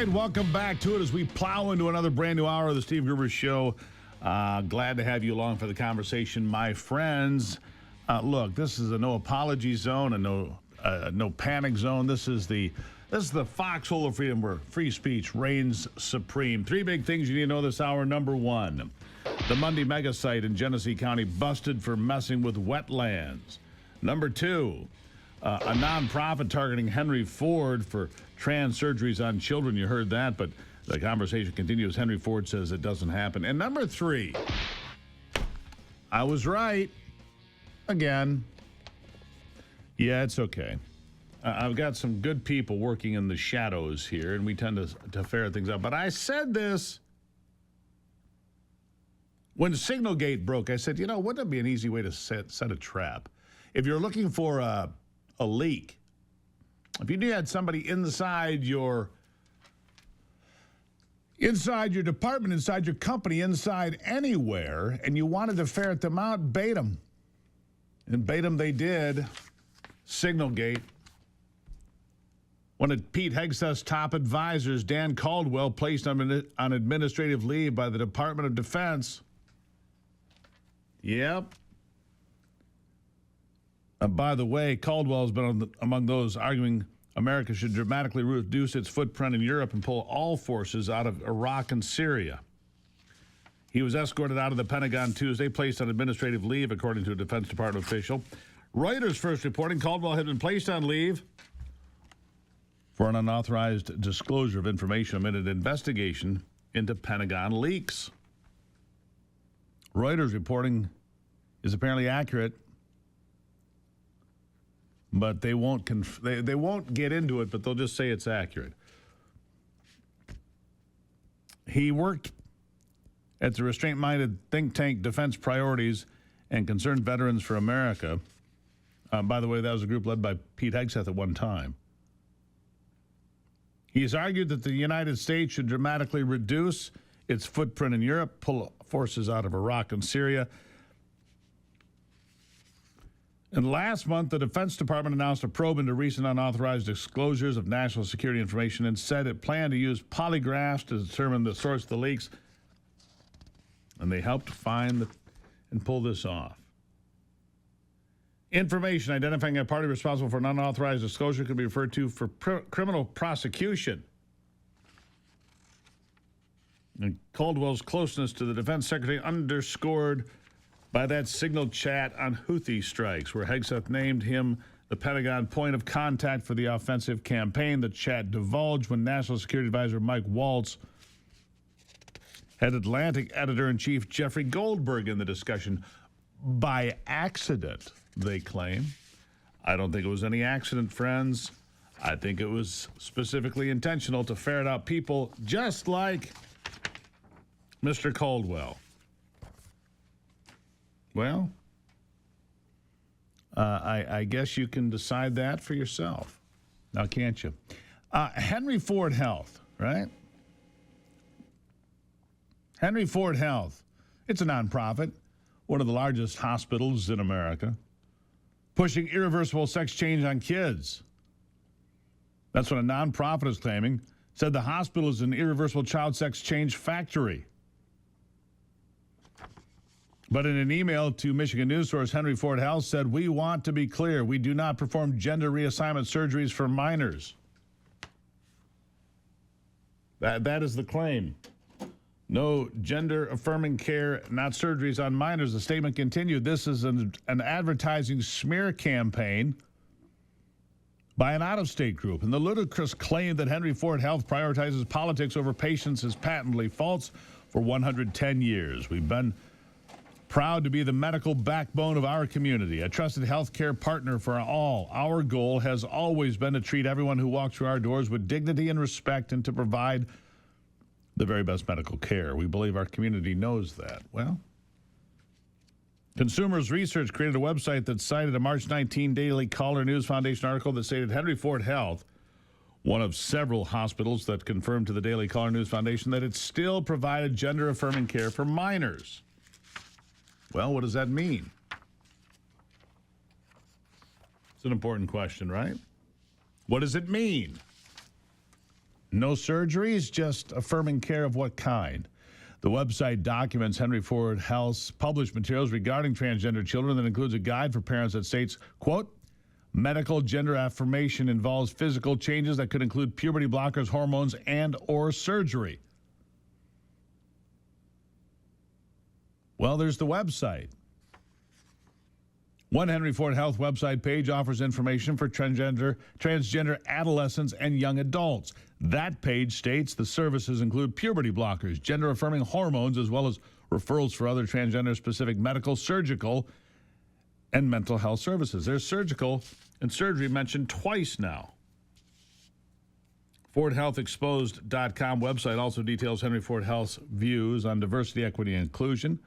right, welcome back to it as we plow into another brand new hour of the Steve Gruber Show. Glad to have you along for the conversation, my friends. Look, this is a no apology zone and no panic zone. This is the foxhole of freedom where free speech reigns supreme. Three big things you need to know this hour. Number one, the Mundy mega site in Genesee County busted for messing with wetlands. Number two, a nonprofit targeting Henry Ford for trans surgeries on children. You heard that, but the conversation continues. Henry Ford says it doesn't happen. And number three, I was right. Again. Yeah, it's okay. I've got some good people working in the shadows here, and we tend to ferret things out. But I said this when Signalgate broke. I said, wouldn't it be an easy way to set a trap? If you're looking for a leak, if you had somebody inside your department, inside your company, inside anywhere, and you wanted to ferret them out, bait them. And bait them they did. Signalgate. One of Pete Hegseth's top advisors, Dan Caldwell, placed on administrative leave by the Department of Defense. Yep. By the way, Caldwell has been among those arguing America should dramatically reduce its footprint in Europe and pull all forces out of Iraq and Syria. He was escorted out of the Pentagon Tuesday, placed on administrative leave, according to a Defense Department official. Reuters first reporting Caldwell had been placed on leave for an unauthorized disclosure of information amid an investigation into Pentagon leaks. Reuters reporting is apparently accurate, but they won't they won't get into it, but they'll just say it's accurate. He worked at the restraint-minded think tank Defense Priorities and Concerned Veterans for America. By the way, that was a group led by Pete Hegseth at one time. He's argued that the United States should dramatically reduce its footprint in Europe, pull forces out of Iraq and Syria. And last month, the Defense Department announced a probe into recent unauthorized disclosures of national security information and said it planned to use polygraphs to determine the source of the leaks. And they helped find and pull this off. Information identifying a party responsible for an unauthorized disclosure could be referred to for criminal prosecution. And Caldwell's closeness to the defense secretary underscored by that signal chat on Houthi strikes, where Hegseth named him the Pentagon point of contact for the offensive campaign. The chat divulged when National Security Advisor Mike Waltz had Atlantic editor-in-chief Jeffrey Goldberg in the discussion by accident, they claim. I don't think it was any accident, friends. I think it was specifically intentional to ferret out people just like Mr. Caldwell. Well, I guess you can decide that for yourself. Now, can't you? Henry Ford Health, right? Henry Ford Health. It's a nonprofit, one of the largest hospitals in America, pushing irreversible sex change on kids. That's what a nonprofit is claiming. Said the hospital is an irreversible child sex change factory. But in an email to Michigan news source, Henry Ford Health said, "We want to be clear. We do not perform gender reassignment surgeries for minors." That is the claim. No gender-affirming care, not surgeries on minors. The statement continued, this is an advertising smear campaign by an out-of-state group. And the ludicrous claim that Henry Ford Health prioritizes politics over patients is patently false. For 110 years, we've been proud to be the medical backbone of our community, a trusted healthcare partner for all. Our goal has always been to treat everyone who walks through our doors with dignity and respect and to provide the very best medical care. We believe our community knows that. Well, Consumers Research created a website that cited a March 19 Daily Caller News Foundation article that stated Henry Ford Health, one of several hospitals that confirmed to the Daily Caller News Foundation that it still provided gender-affirming care for minors. Well, what does that mean? It's an important question, right? What does it mean? No surgeries, just affirming care of what kind? The website documents Henry Ford Health's published materials regarding transgender children that includes a guide for parents that states, quote, medical gender affirmation involves physical changes that could include puberty blockers, hormones, and or surgery. Well, there's the website. One Henry Ford Health website page offers information for transgender adolescents and young adults. That page states the services include puberty blockers, gender-affirming hormones, as well as referrals for other transgender-specific medical, surgical, and mental health services. There's surgical and surgery mentioned twice now. FordHealthExposed.com website also details Henry Ford Health's views on diversity, equity, and inclusion.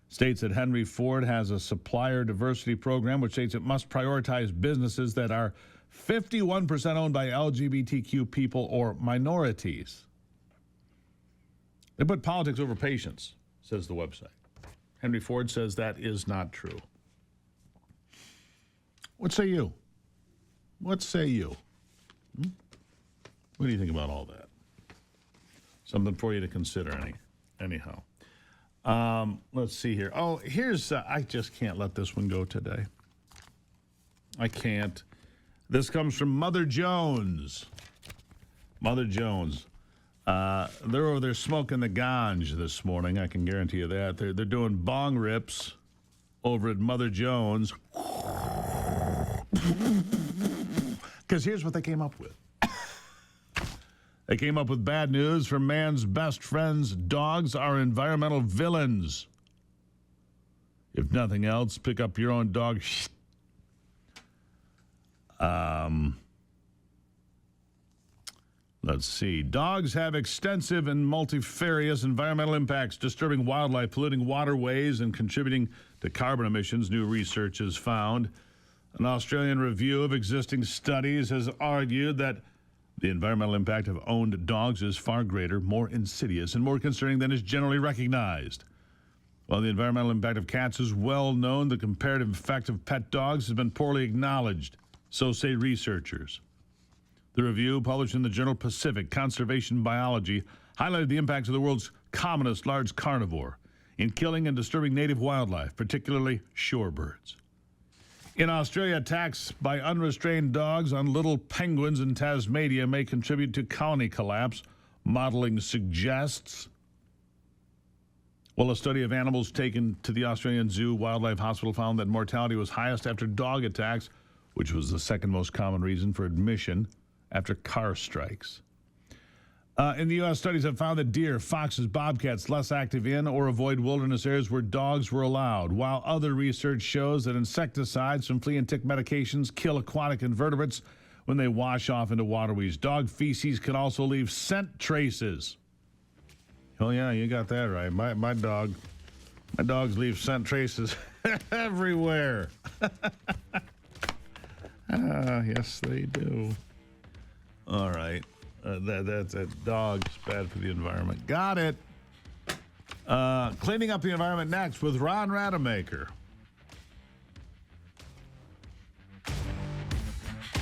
States that Henry Ford has a supplier diversity program which states it must prioritize businesses that are 51% owned by LGBTQ people or minorities. They put politics over patients, says the website. Henry Ford says that is not true. What say you? What say you? What do you think about all that? Something for you to consider, anyhow. Let's see here. Oh, here's, I just can't let this one go today. I can't. This comes from Mother Jones. Mother Jones. They're over there smoking the ganj this morning. I can guarantee you that. They're doing bong rips over at Mother Jones. Because here's what they came up with. They came up with bad news from man's best friends. Dogs are environmental villains. If nothing else, pick up your own dog. Let's see. Dogs have extensive and multifarious environmental impacts, disturbing wildlife, polluting waterways, and contributing to carbon emissions, new research has found. An Australian review of existing studies has argued that the environmental impact of owned dogs is far greater, more insidious, and more concerning than is generally recognized. While the environmental impact of cats is well known, the comparative effect of pet dogs has been poorly acknowledged, so say researchers. The review, published in the journal Pacific Conservation Biology, highlighted the impacts of the world's commonest large carnivore in killing and disturbing native wildlife, particularly shorebirds. In Australia, attacks by unrestrained dogs on little penguins in Tasmania may contribute to colony collapse, modeling suggests. Well, a study of animals taken to the Australian Zoo Wildlife Hospital found that mortality was highest after dog attacks, which was the second most common reason for admission after car strikes. In the U.S., studies have found that deer, foxes, bobcats less active in or avoid wilderness areas where dogs were allowed, while other research shows that insecticides from flea and tick medications kill aquatic invertebrates when they wash off into waterways. Dog feces can also leave scent traces. Oh, yeah, you got that right. My dogs leave scent traces everywhere. Yes, they do. All right. That dog's bad for the environment. Got it. Cleaning up the environment next with Ron Rademacher.